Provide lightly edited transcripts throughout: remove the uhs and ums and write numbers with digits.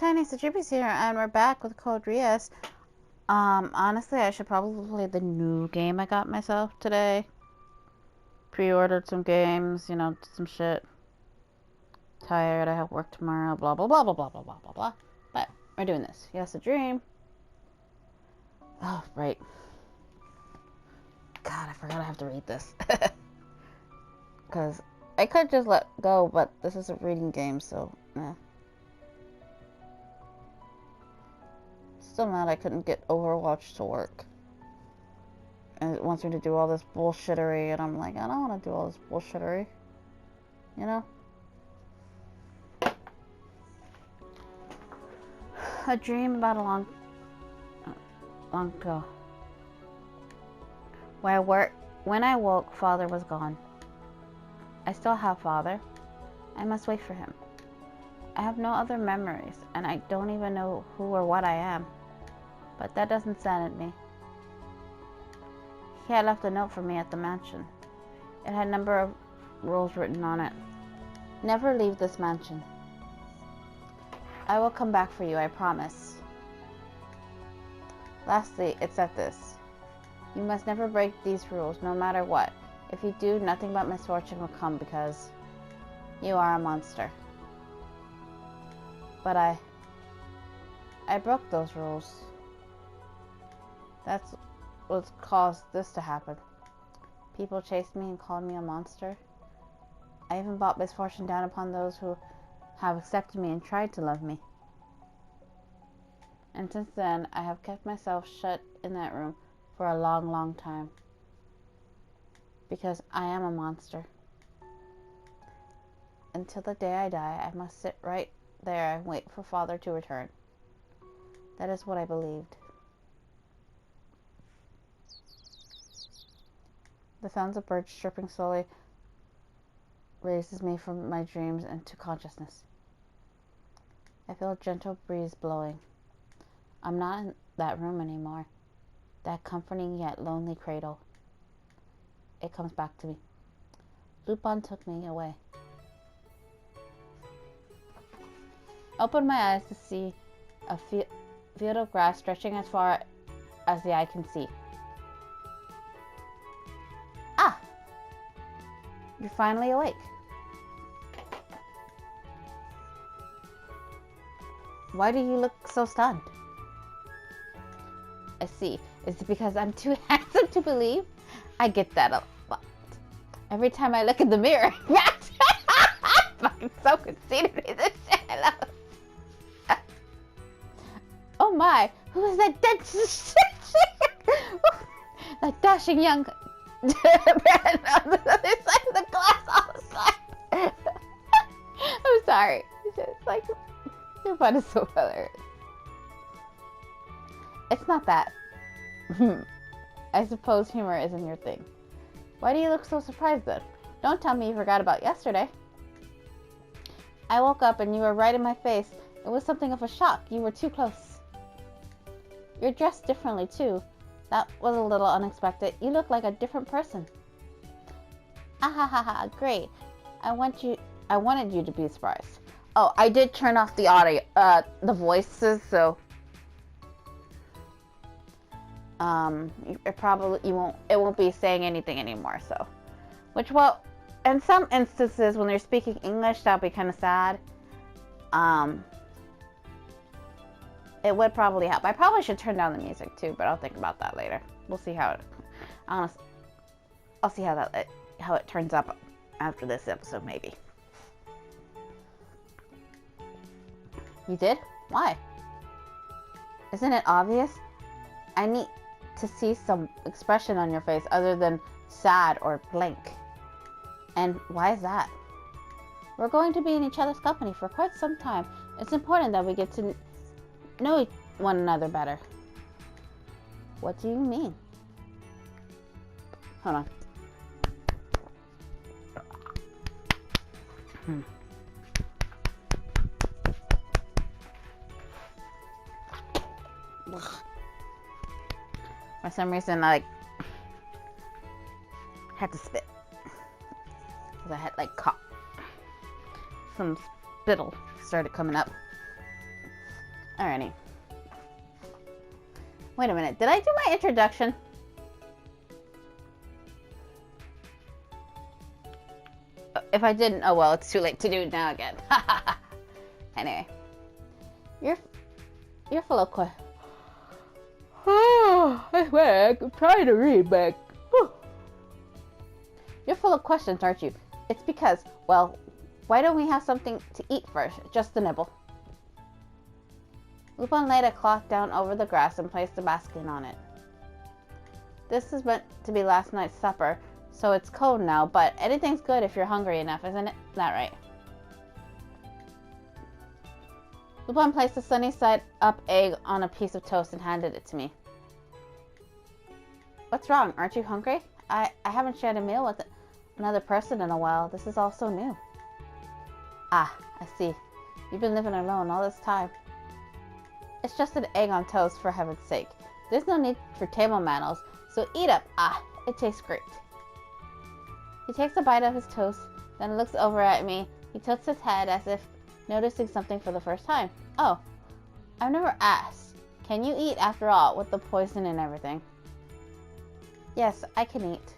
Tiniestofchibis here, and we're back with Code Rias. Honestly, I should probably play the new game I got myself today. Pre-ordered some games, you know, some shit. Tired, I have work tomorrow, blah, blah, blah, blah, blah, blah, blah, blah, blah. But we're doing this. Yes, a dream. Oh, right. God, I forgot I have to read this. Because I could just let go, but this is a reading game, so, eh. Still mad I couldn't get Overwatch to work. And it wants me to do all this bullshittery, and I'm like, I don't want to do all this bullshittery. You know? A dream about a long ago. When I woke, Father was gone. I still have Father. I must wait for him. I have no other memories, and I don't even know who or what I am. But that doesn't sadden me. He had left a note for me at the mansion. It had a number of rules written on it. Never leave this mansion. I will come back for you, I promise. Lastly, it said this. You must never break these rules, no matter what. If you do, nothing but misfortune will come because you are a monster. But I broke those rules. That's what caused this to happen. People chased me and called me a monster. I even brought misfortune down upon those who have accepted me and tried to love me. And since then, I have kept myself shut in that room for a long, long time. Because I am a monster. Until the day I die, I must sit right there and wait for Father to return. That is what I believed. The sounds of birds chirping slowly raises me from my dreams into consciousness. I feel a gentle breeze blowing. I'm not in that room anymore. That comforting yet lonely cradle. It comes back to me. Lupin took me away. Open my eyes to see a field of grass stretching as far as the eye can see. Ah! You're finally awake. Why do you look so stunned? I see. Is it because I'm too handsome to believe? I get that a lot. Every time I look in the mirror, I'm fucking so conceited with this shit. I love it. Oh my, who is that dead that dashing young man on the other side of the glass all the time. I'm sorry. It's just like, your fun is so hilarious. It's not that. I suppose humor isn't your thing. Why do you look so surprised then? Don't tell me you forgot about yesterday. I woke up and you were right in my face. It was something of a shock. You were too close. You're dressed differently too. That was a little unexpected. You look like a different person. Ah ha ha ha, great. I wanted you to be surprised. Oh, I did turn off the audio, the voices, so it won't be saying anything anymore, so. Which, well, in some instances, when they're speaking English, that'll be kind of sad. It would probably help. I probably should turn down the music too, but I'll think about that later. We'll see how I'll see how it turns up after this episode, maybe. You did? Why? Isn't it obvious? I need to see some expression on your face other than sad or blank. And why is that? We're going to be in each other's company for quite some time. It's important that we get to know one another better. What do you mean? Hold on. For some reason, I had to spit. Because I had caught some spittle started coming up. Alrighty. Wait a minute. Did I do my introduction? If I didn't, oh well, it's too late to do it now again. Anyway. You're full of questions. I swear, I'm trying to read back. You're full of questions, aren't you? It's because, well, why don't we have something to eat first? Just a nibble. Lupin laid a cloth down over the grass and placed a basket on it. This is meant to be last night's supper, so it's cold now, but anything's good if you're hungry enough, isn't it? That right? Lupin placed a sunny-side-up egg on a piece of toast and handed it to me. What's wrong? Aren't you hungry? I haven't shared a meal with another person in a while. This is all so new. Ah, I see. You've been living alone all this time. It's just an egg on toast, for heaven's sake. There's no need for table manners, so eat up. Ah, it tastes great. He takes a bite of his toast, then looks over at me. He tilts his head as if noticing something for the first time. Oh, I've never asked. Can you eat after all, with the poison and everything? Yes, I can eat.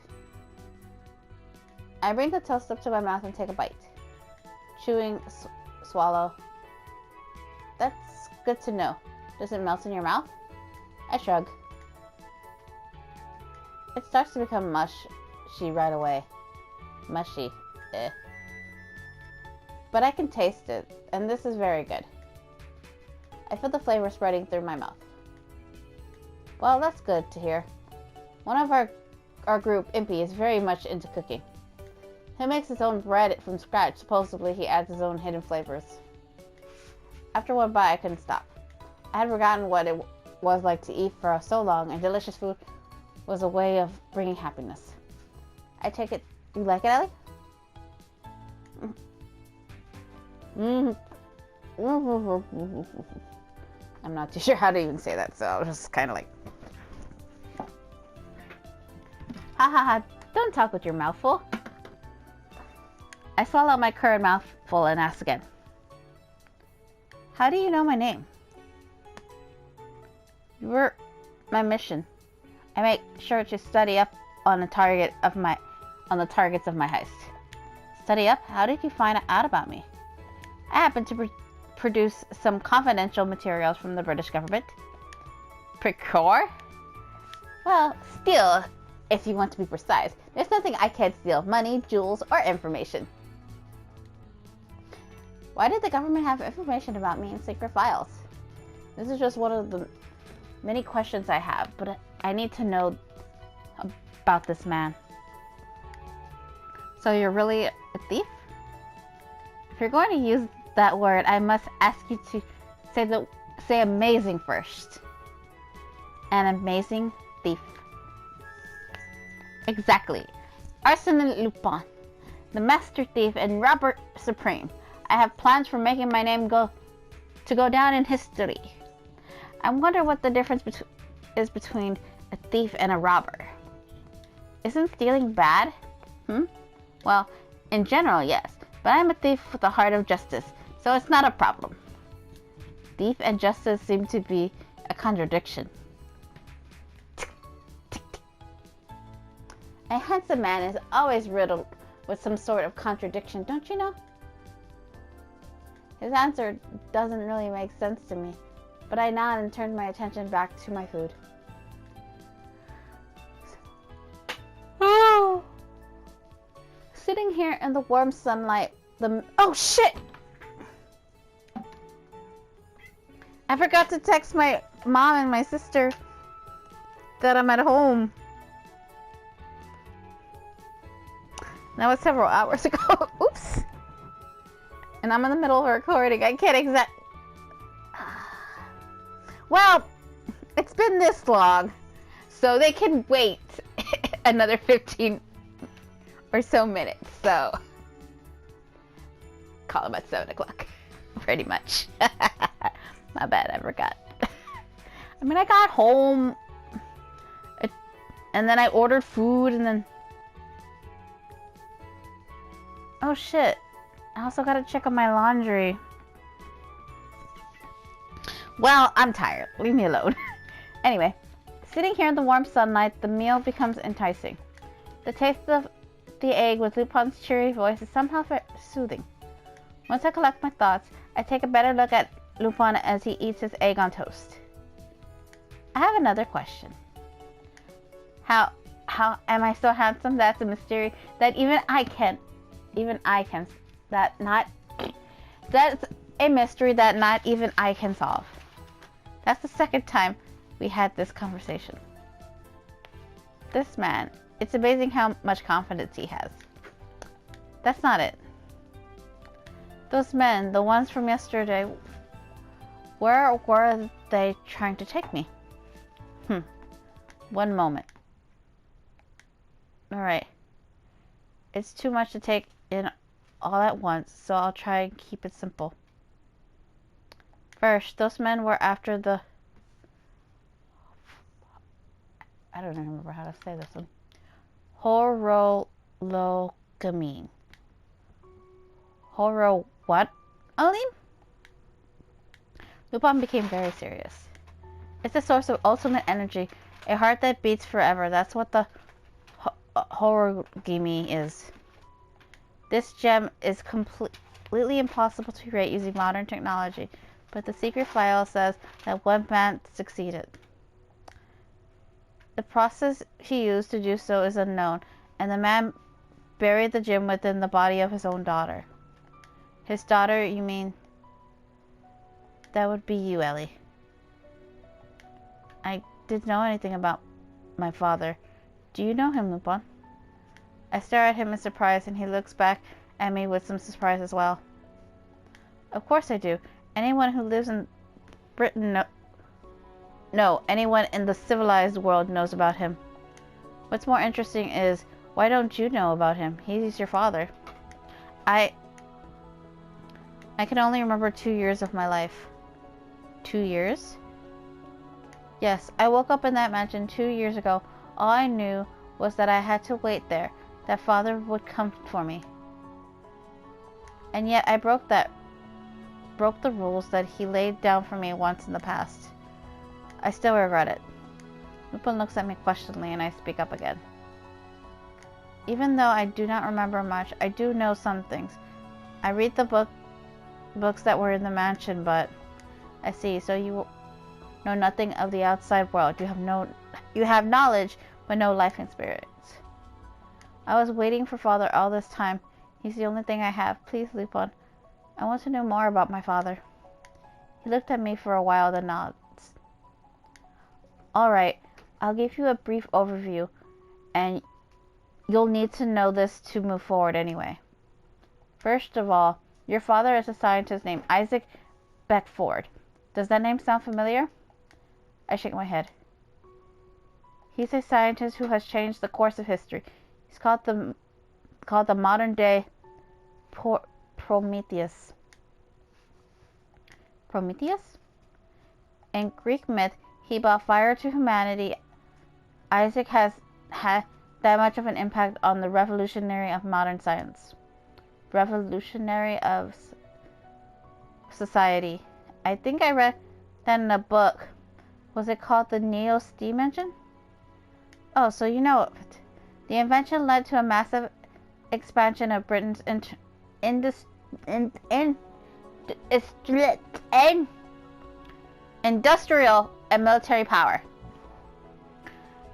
I bring the toast up to my mouth and take a bite. Chewing, swallow. That's good to know. Does it melt in your mouth? I shrug. It starts to become mushy right away. Mushy. Eh. But I can taste it, and this is very good. I feel the flavor spreading through my mouth. Well, that's good to hear. One of our group, Impy, is very much into cooking. He makes his own bread from scratch. Supposedly, he adds his own hidden flavors. After one bite, I couldn't stop. I had forgotten what it was like to eat for so long, and delicious food was a way of bringing happiness. I take it. You like it, Ellie? I'm not too sure how to even say that, so I was just kind of like... Ha ha ha, don't talk with your mouth full. I swallow my current mouthful and ask again. How do you know my name? You're my mission. I make sure to study up on the targets of my heist. Study up? How did you find out about me? I happen to produce some confidential materials from the British government. Procure? Well, steal, if you want to be precise. There's nothing I can't steal. Money, jewels, or information. Why did the government have information about me in secret files? This is just one of the many questions I have, but I need to know about this man. So you're really a thief? If you're going to use that word, I must ask you to say amazing first. An amazing thief. Exactly. Arsène Lupin, the master thief and robber supreme. I have plans for making my name go down in history. I wonder what the difference is between a thief and a robber. Isn't stealing bad? Well, in general, yes. But I'm a thief with a heart of justice, so it's not a problem. Thief and justice seem to be a contradiction. A handsome man is always riddled with some sort of contradiction, don't you know? His answer doesn't really make sense to me, but I nod and turn my attention back to my food. Oh! Sitting here in the warm sunlight, oh shit! I forgot to text my mom and my sister that I'm at home. That was several hours ago. Oops. And I'm in the middle of a recording. I can't Well, it's been this long, so they can wait another 15 or so minutes. So, call them at 7 o'clock, pretty much. My bad, I forgot. I mean, I got home, and then I ordered food, and then... Oh shit. I also gotta check on my laundry. Well, I'm tired. Leave me alone. Anyway, sitting here in the warm sunlight, the meal becomes enticing. The taste of the egg with Lupin's cheery voice is somehow soothing. Once I collect my thoughts, I take a better look at Lupin as he eats his egg on toast. I have another question. How am I so handsome? That's a mystery that that's a mystery that not even I can solve. That's the second time we had this conversation. This man, it's amazing how much confidence he has. That's not it. Those men, the ones from yesterday, where were they trying to take me? One moment. Alright. It's too much to take in all at once, so I'll try and keep it simple. First, those men were after the... I don't even remember how to say this one. Horologamine. Horo what? Aline? Lupin became very serious. It's a source of ultimate energy, a heart that beats forever. That's what the horogamy is. This gem is completely impossible to create using modern technology, but the secret file says that one man succeeded. The process he used to do so is unknown, and the man buried the gem within the body of his own daughter. His daughter, you mean? That would be you, Ellie. I didn't know anything about my father. Do you know him, Lupin? I stare at him in surprise, and he looks back at me with some surprise as well. Of course I do. Anyone who lives in Britain anyone in the civilized world knows about him. What's more interesting is, why don't you know about him? He's your father. I can only remember 2 years of my life. 2 years? Yes, I woke up in that mansion 2 years ago. All I knew was that I had to wait there, that father would come for me. And yet I broke the rules that he laid down for me once in the past. I still regret it. Lupin looks at me questioningly, and I speak up again. Even though I do not remember much, I do know some things. I read the books that were in the mansion, but I see. So you know nothing of the outside world. You have knowledge, but no life experience. I was waiting for father all this time. He's the only thing I have. Please, Lupin. I want to know more about my father. He looked at me for a while, then nods. Alright, I'll give you a brief overview, and you'll need to know this to move forward anyway. First of all, your father is a scientist named Isaac Beckford. Does that name sound familiar? I shake my head. He's a scientist who has changed the course of history. He's called the modern day Prometheus. Prometheus? In Greek myth, he brought fire to humanity. Isaac has had that much of an impact on the revolutionary of modern science. Revolutionary of society. I think I read that in a book. Was it called the Neo Steam Engine? Oh, so you know it. The invention led to a massive expansion of Britain's industrial and military power.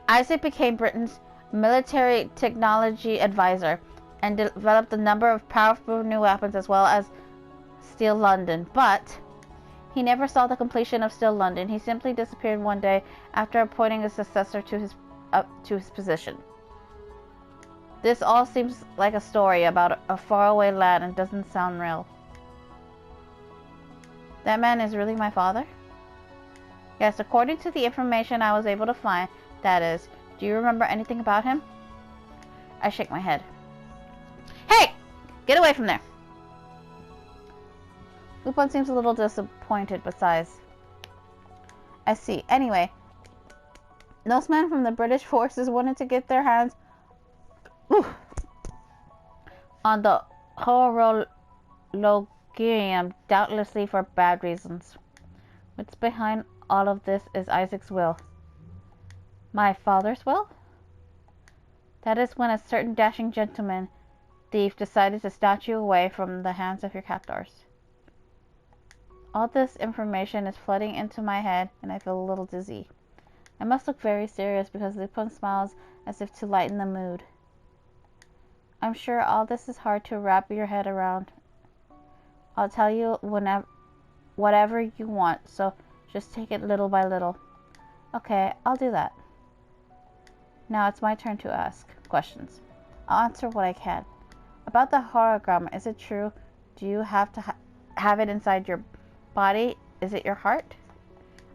Isaac became Britain's military technology advisor and developed a number of powerful new weapons as well as Steel London. But he never saw the completion of Steel London. He simply disappeared one day after appointing a successor to his position. This all seems like a story about a faraway land and doesn't sound real. That man is really my father? Yes, according to the information I was able to find, that is. Do you remember anything about him? I shake my head. Hey! Get away from there! Lupin seems a little disappointed, but sighs. I see. Anyway, those men from the British forces wanted to get their hands on the horologium, doubtlessly for bad reasons. What's behind all of this is Isaac's will. My father's will? That is when a certain dashing gentleman thief decided to snatch you away from the hands of your captors. All this information is flooding into my head, and I feel a little dizzy. I must look very serious because Lupin smiles as if to lighten the mood. I'm sure all this is hard to wrap your head around. I'll tell you whatever you want, so just take it little by little. Okay, I'll do that. Now it's my turn to ask questions. I'll answer what I can. About the hologram, is it true? Do you have to have it inside your body? Is it your heart?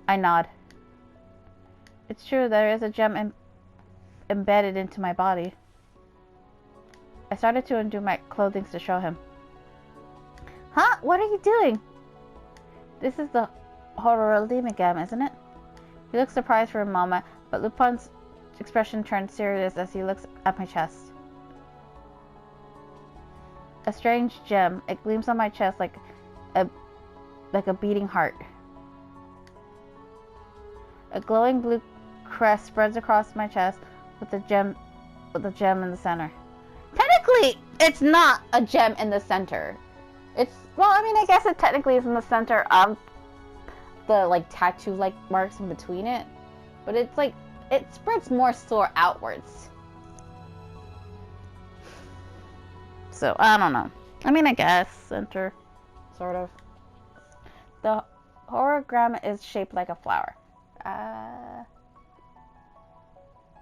I nod. It's true, there is a gem embedded into my body. I started to undo my clothing to show him. Huh? What are you doing? This is the hologram, isn't it? He looks surprised for a moment, but Lupin's expression turns serious as he looks at my chest. A strange gem. It gleams on my chest like a beating heart. A glowing blue crest spreads across my chest with the gem in the center. Technically, it's not a gem in the center. Well, I mean, I guess it technically is in the center of the tattoo marks in between it, but it's it spreads more so outwards. So I don't know. I mean, I guess center, sort of. The hologram is shaped like a flower. A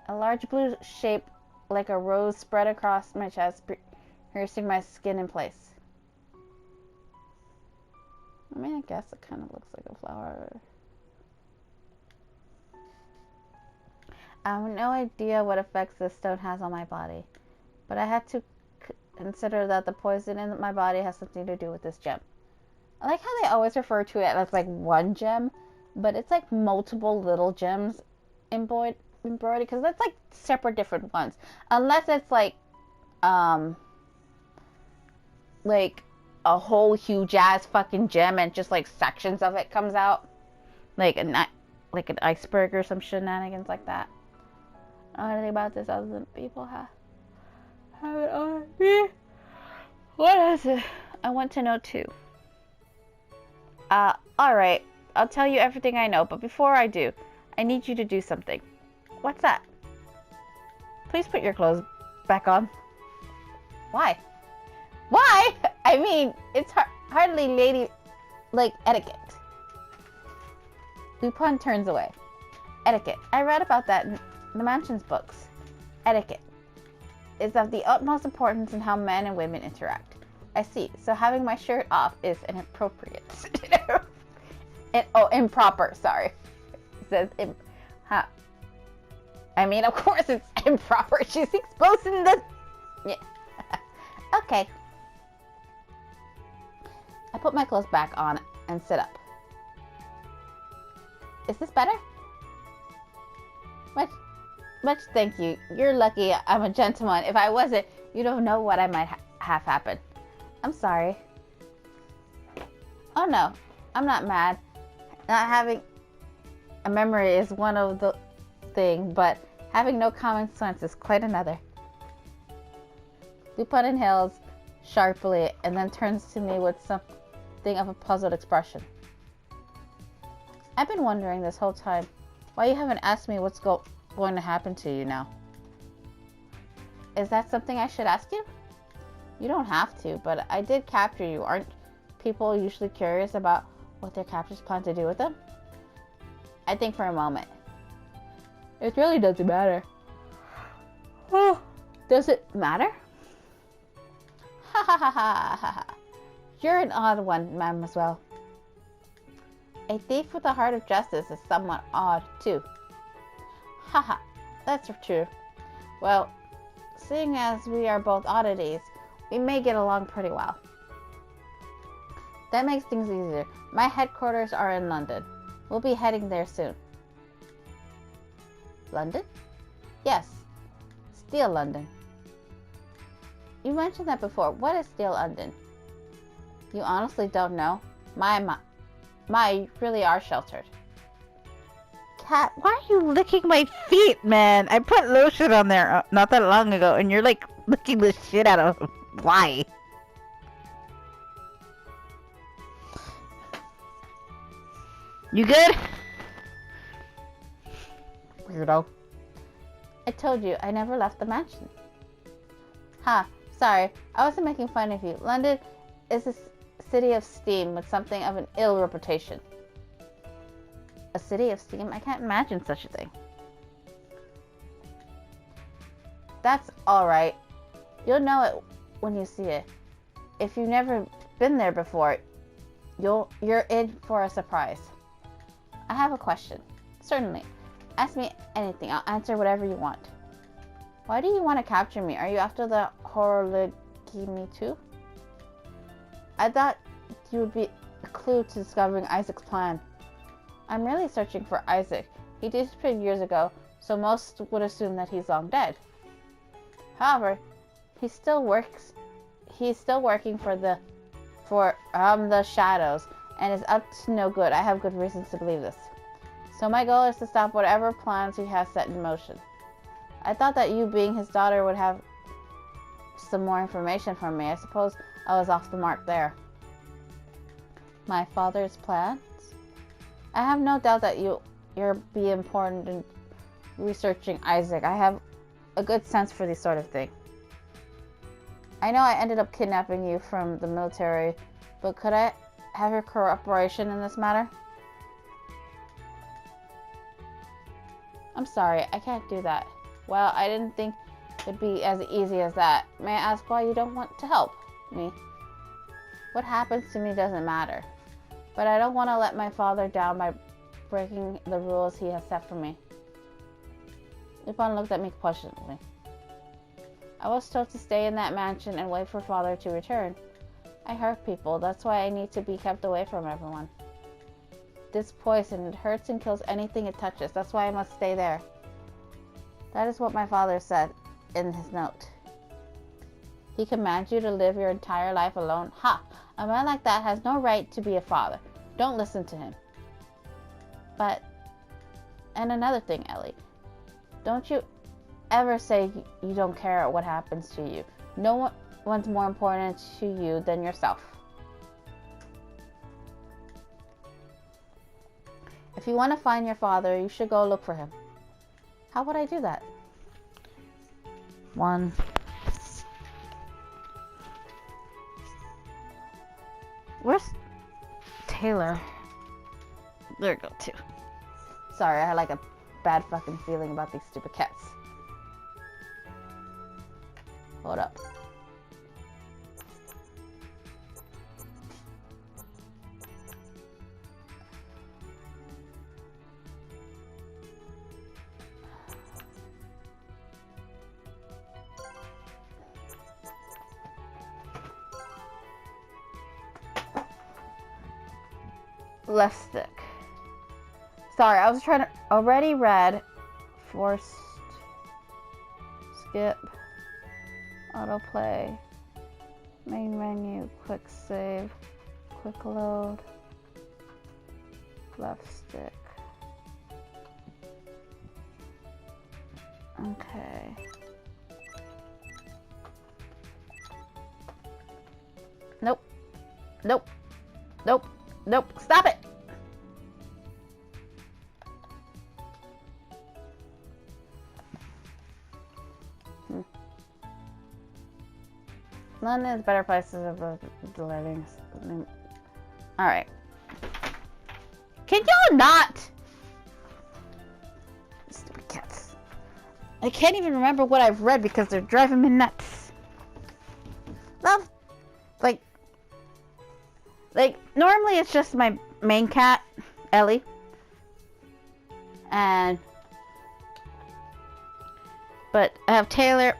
large blue shape like a rose spread across my chest, piercing my skin in place. I mean, I guess it kind of looks like a flower. I have no idea what effects this stone has on my body, but I had to consider that the poison in my body has something to do with this gem. I like how they always refer to it as one gem, but it's multiple little gems embroidered, because that's separate different ones. Unless it's a whole huge ass fucking gem and just sections of it comes out, like an iceberg or some shenanigans like that. I don't know anything about this other than people have it on me. What is it? I want to know too. Alright. I'll tell you everything I know, but before I do, I need you to do something. What's that? Please put your clothes back on. Why? Why? I mean, it's hardly etiquette. Lupin turns away. Etiquette. I read about that in the mansion's books. Etiquette is of the utmost importance in how men and women interact. I see. So having my shirt off is inappropriate. Improper. Sorry. It says I mean, of course it's improper. She's exposing the... Yeah. Okay. I put my clothes back on and sit up. Is this better? Much thank you. You're lucky I'm a gentleman. If I wasn't, you don't know what I might have happened. I'm sorry. Oh no, I'm not mad. Not having a memory is one of the thing, but having no common sense is quite another. Lupin inhales sharply and then turns to me with something of a puzzled expression. I've been wondering this whole time why you haven't asked me what's going to happen to you now. Is that something I should ask you? You don't have to, but I did capture you. Aren't people usually curious about what their captors plan to do with them? I think for a moment. It really doesn't matter. Oh, does it matter? Ha ha ha ha ha ha. You're an odd one, mademoiselle. A thief with a heart of justice is somewhat odd, too. Haha, that's true. Well, seeing as we are both oddities, we may get along pretty well. That makes things easier. My headquarters are in London. We'll be heading there soon. London? Yes. Steel London. You mentioned that before. What is Steel London? You honestly don't know? My You really are sheltered. Cat, why are you licking my feet, man? I put lotion on there not that long ago, and you're like licking the shit out of them. Why? You good? Weirdo. I told you, I never left the mansion. Ha, sorry, I wasn't making fun of you. London is a city of steam with something of an ill reputation. A city of steam? I can't imagine such a thing. That's alright. You'll know it when you see it. If you've never been there before, you're in for a surprise. I have a question. Certainly. Ask me anything. I'll answer whatever you want. Why do you want to capture me? Are you after the Horligimi too? I thought you would be a clue to discovering Isaac's plan. I'm really searching for Isaac. He disappeared years ago, so most would assume that he's long dead. However, he's still working for the shadows and is up to no good. I have good reasons to believe this. So my goal is to stop whatever plans he has set in motion. I thought that you, being his daughter, would have some more information from me. I suppose I was off the mark there. My father's plans? I have no doubt that you'll be important in researching Isaac. I have a good sense for these sort of things. I know I ended up kidnapping you from the military, but could I have your cooperation in this matter? I'm sorry, I can't do that. Well, I didn't think it'd be as easy as that. May I ask why you don't want to help me? What happens to me doesn't matter. But I don't want to let my father down by breaking the rules he has set for me. Lupin looked at me questioningly. I was told to stay in that mansion and wait for father to return. I hurt people, that's why I need to be kept away from everyone. This poison, it hurts and kills anything it touches, that's why I must stay there. That is what my father said in his note. He commands you to live your entire life alone? Ha! A man like that has no right to be a father. Don't listen to him. But, and another thing, Ellie. Don't you ever say you don't care what happens to you. No one's more important to you than yourself. If you want to find your father, you should go look for him. How would I do that? One. Where's Taylor? There we go, two. Sorry, I had like a bad fucking feeling about these stupid cats. Hold up. Left stick. Sorry, I was trying to already read. Forced skip. Autoplay. Main menu. Quick save. Quick load. Left stick. Okay. Nope. Nope. Nope. Nope. Stop it! London is better places of the living. Alright. Can you not? Stupid cats. I can't even remember what I've read because they're driving me nuts. Love. Like, normally it's just my main cat, Ellie. But I have Taylor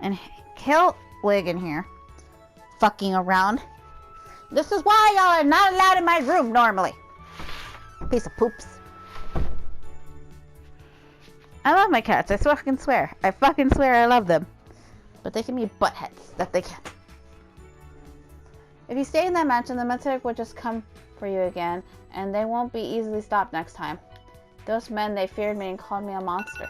and Wig in here fucking around. This is why y'all are not allowed in my room normally. Piece of poops. I love my cats. I fucking swear. I fucking swear I love them. But they can be buttheads that they can. If you stay in that mansion, the Metallic will just come for you again, and they won't be easily stopped next time. Those men, they feared me and called me a monster.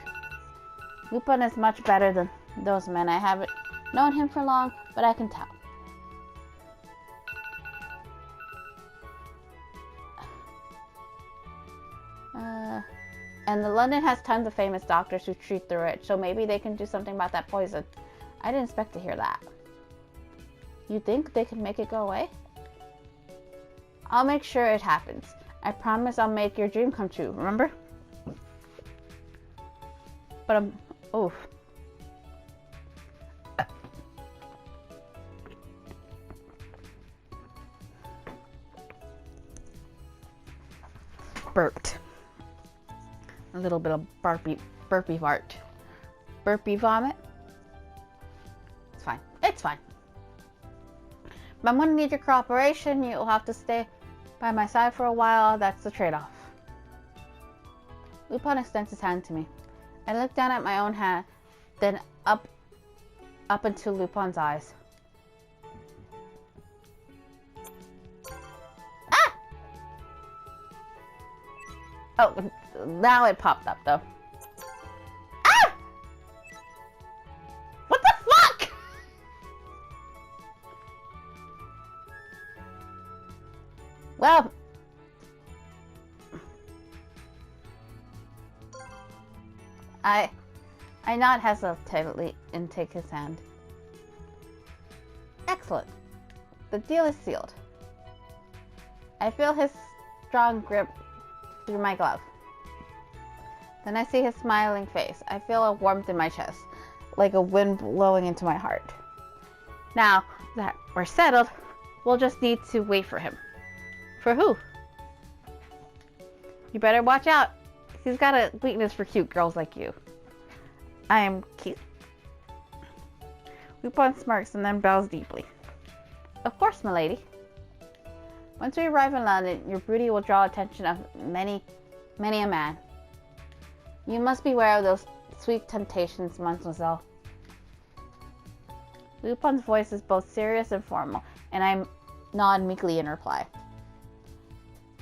Lupin is much better than those men. I haven't known him for long, but I can tell. And the London has tons of famous doctors who treat the rich, so maybe they can do something about that poison. I didn't expect to hear that. You think they can make it go away? I'll make sure it happens. I promise I'll make your dream come true, remember? But oof. Burped. A little bit of burpy fart. Burpy vomit. It's fine. It's fine. But I'm gonna need your cooperation. You'll have to stay by my side for a while. That's the trade-off. Lupin extends his hand to me. I look down at my own hand, then up into Lupin's eyes. Ah! Oh, now it popped up though. Ah! What the fuck? Well, I nod hesitatively and take his hand. Excellent. The deal is sealed. I feel his strong grip through my glove. Then I see his smiling face. I feel a warmth in my chest, like a wind blowing into my heart. Now that we're settled, we'll just need to wait for him. For who? You better watch out. He's got a weakness for cute girls like you. I am cute. Lupin smirks and then bows deeply. Of course, milady. Once we arrive in London, your beauty will draw attention of many a man. You must beware of those sweet temptations, mademoiselle. Lupin's voice is both serious and formal, and I nod meekly in reply.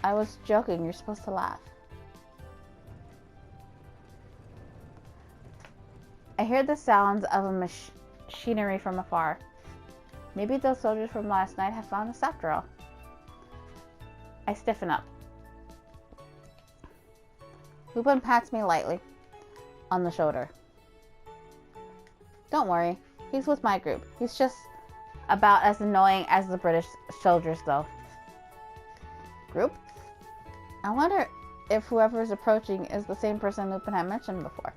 I was joking. You're supposed to laugh. I hear the sounds of a machinery from afar. Maybe those soldiers from last night have found us after all. I stiffen up. Lupin pats me lightly on the shoulder. Don't worry, he's with my group. He's just about as annoying as the British soldiers, though. Group? I wonder if whoever is approaching is the same person Lupin had mentioned before.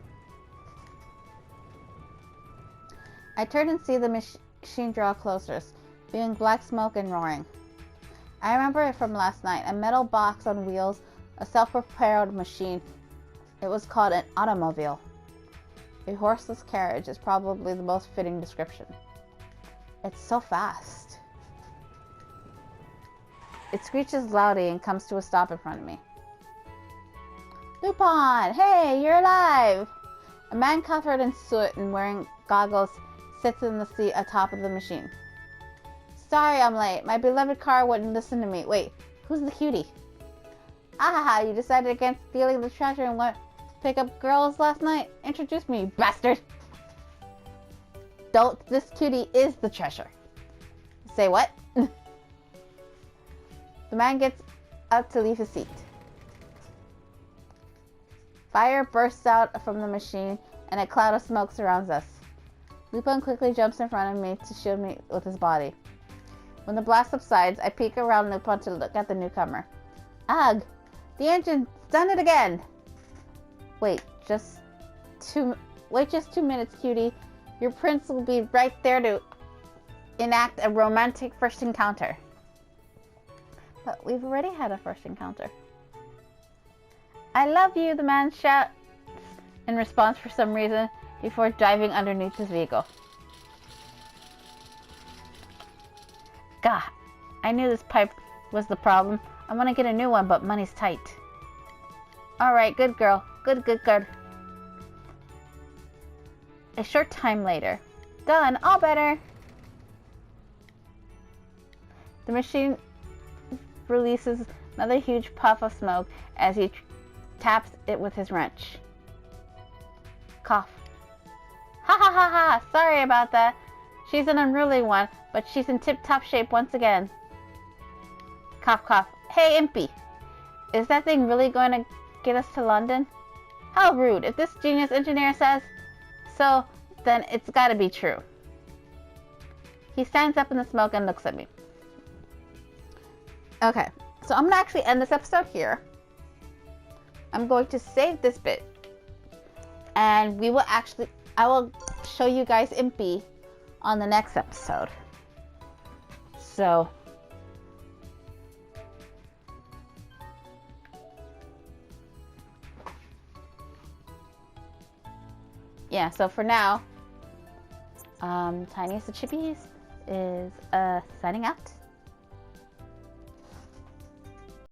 I turn and see the machine draw closer, spewing black smoke and roaring. I remember it from last night, a metal box on wheels, a self-propelled machine. It was called an automobile. A horseless carriage is probably the most fitting description. It's so fast. It screeches loudly and comes to a stop in front of me. Lupin! Hey, you're alive! A man covered in soot and wearing goggles sits in the seat atop of the machine. Sorry I'm late. My beloved car wouldn't listen to me. Wait, who's the cutie? Ah, you decided against stealing the treasure and went to pick up girls last night? Introduce me, you bastard! Don't. This cutie is the treasure. Say what? The man gets up to leave his seat. Fire bursts out from the machine and a cloud of smoke surrounds us. Lupin quickly jumps in front of me to shield me with his body. When the blast subsides, I peek around Lupin to look at the newcomer. Ugh! The engine's done it again! Wait just 2 minutes, cutie. Your prince will be right there to enact a romantic first encounter. But we've already had a first encounter. I love you, the man shouts in response for some reason before diving underneath his vehicle. God, I knew this pipe was the problem. I want to get a new one, but money's tight. Alright, good girl. Good. A short time later. Done, all better. The machine releases another huge puff of smoke as he taps it with his wrench. Cough. Ha ha ha ha! Sorry about that. She's an unruly one, but she's in tip-top shape once again. Cough cough. Hey, Impy. Is that thing really going to get us to London? How rude. If this genius engineer says so, then it's gotta be true. He stands up in the smoke and looks at me. Okay, so I'm gonna actually end this episode here. I'm going to save this bit. And I will show you guys Impy on the next episode. So, yeah, so for now, Tiniestofchibis is signing out.